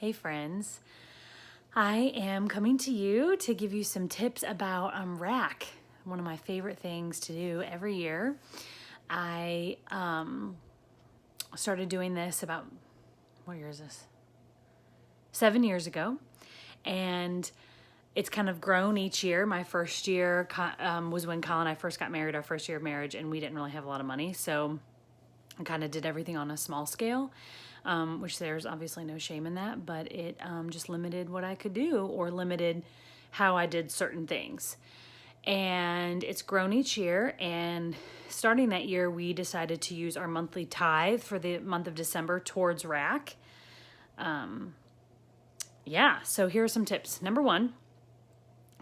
Hey friends, I am coming to you to give you some tips about rack, one of my favorite things to do every year. I started doing this about, what year is this? 7 years ago, and it's kind of grown each year. My first year was when Kyle and I first got married, our first year of marriage, and we didn't really have a lot of money, so I kind of did everything on a small scale, which there's obviously no shame in that, but it just limited what I could do or limited how I did certain things. And it's grown each year, and starting that year, we decided to use our monthly tithe for the month of December towards rack. So here are some tips. Number one,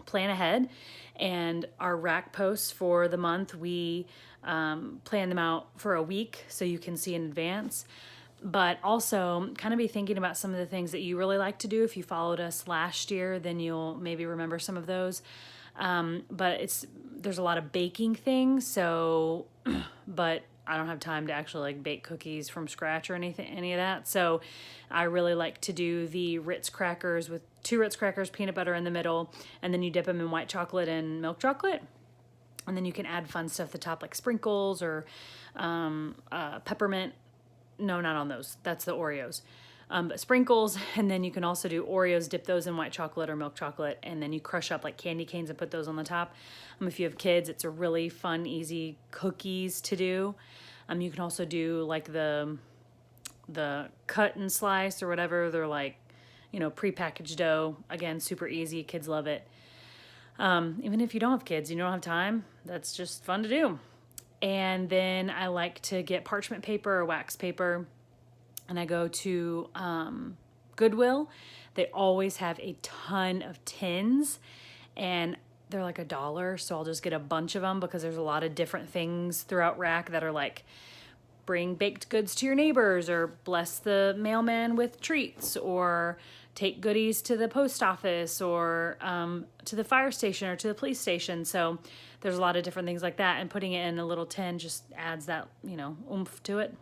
plan ahead. And our rack posts for the month, we plan them out for a week so you can see in advance. But also kind of be thinking about some of the things that you really like to do. If you followed us last year, then you'll maybe remember some of those. But there's a lot of baking things, so but I don't have time to actually like bake cookies from scratch or any of that. So I really like to do the Ritz crackers with 2 Ritz crackers, peanut butter in the middle, and then you dip them in white chocolate and milk chocolate. And then you can add fun stuff at the top like sprinkles or peppermint. No, not on those. That's the Oreos. But sprinkles, and then you can also do Oreos, dip those in white chocolate or milk chocolate, and then you crush up like candy canes and put those on the top. If you have kids, it's a really fun, easy cookies to do. You can also do like the cut and slice or whatever. They're like, prepackaged dough. Again, super easy. Kids love it. Even if you don't have kids, you don't have time, that's just fun to do. And then I like to get parchment paper or wax paper, and I go to Goodwill. They always have a ton of tins, and they're like $1, so I'll just get a bunch of them because there's a lot of different things throughout rack that are like bring baked goods to your neighbors, or bless the mailman with treats, or take goodies to the post office, or to the fire station or to the police station. So there's a lot of different things like that, and putting it in a little tin just adds that, oomph to it.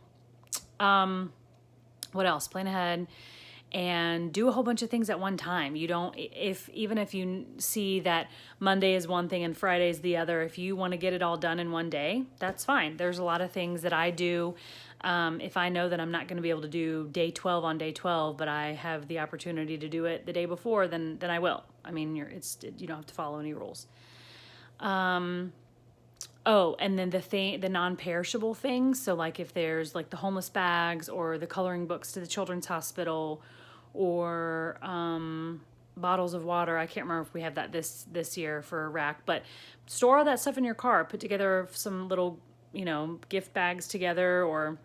What else? Plan ahead and do a whole bunch of things at one time. Even if you see that Monday is one thing and Friday is the other, if you want to get it all done in one day, that's fine. There's a lot of things that I do. If I know that I'm not going to be able to do day 12 on day 12, but I have the opportunity to do it the day before, then I will. I mean, you don't have to follow any rules. And then the non-perishable things. So like if there's like the homeless bags or the coloring books to the children's hospital, or bottles of water. I can't remember if we have that this year for a rack, but store all that stuff in your car. Put together some little, gift bags together, or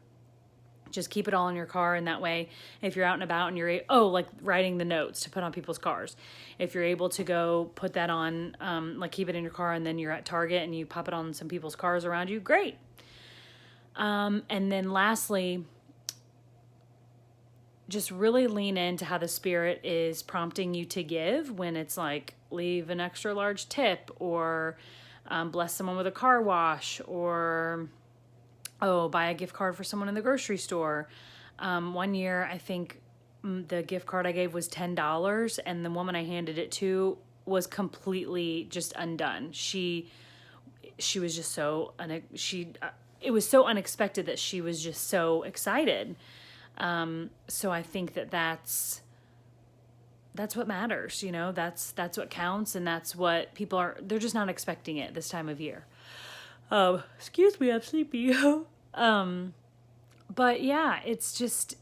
just keep it all in your car. And that way, if you're out and about and like writing the notes to put on people's cars. If you're able to go put that on, like keep it in your car, and then you're at Target and you pop it on some people's cars around you, great. And then lastly, just really lean into how the Spirit is prompting you to give, when it's like leave an extra large tip, or bless someone with a car wash, or buy a gift card for someone in the grocery store. One year, I think the gift card I gave was $10, and the woman I handed it to was completely just undone. She was just it was so unexpected that she was just so excited. So I think that's what matters, that's what counts, and that's what they're just not expecting it this time of year. Excuse me, I'm sleepy. But yeah, it's just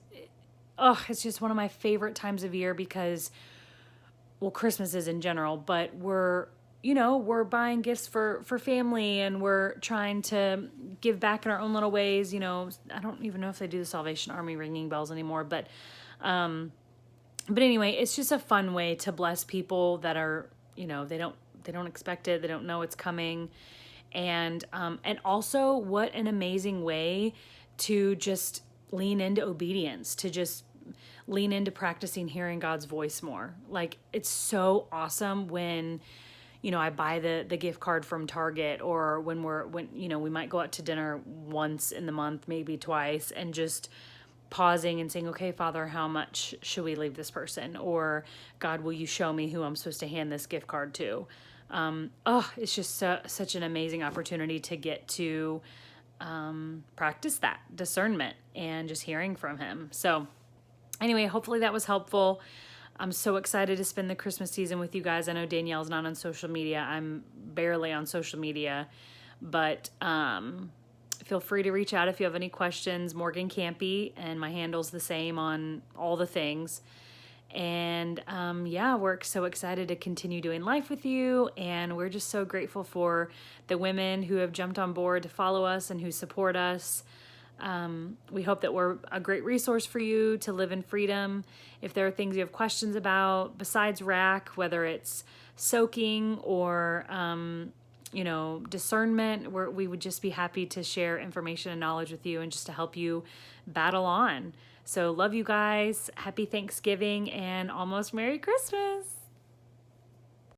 one of my favorite times of year because, well, Christmas is in general, but we're buying gifts for family, and we're trying to give back in our own little ways. I don't even know if they do the Salvation Army ringing bells anymore, but anyway, it's just a fun way to bless people that are, they don't expect it. They don't know it's coming. And also what an amazing way to just lean into obedience, to just lean into practicing hearing God's voice more. Like, it's so awesome when, I buy the gift card from Target, or when we might go out to dinner once in the month, maybe twice, and just pausing and saying, okay, Father, how much should we leave this person? Or God, will you show me who I'm supposed to hand this gift card to? It's just such an amazing opportunity to get to practice that discernment and just hearing from him. So anyway, hopefully that was helpful. I'm so excited to spend the Christmas season with you guys. I know Danielle's not on social media. I'm barely on social media, but feel free to reach out if you have any questions. Morgan Campy, and my handle's the same on all the things. And we're so excited to continue doing life with you. And we're just so grateful for the women who have jumped on board to follow us and who support us. We hope that we're a great resource for you to live in freedom. If there are things you have questions about besides rack, whether it's soaking or discernment, we would just be happy to share information and knowledge with you and just to help you battle on. So love you guys. Happy Thanksgiving and almost Merry Christmas.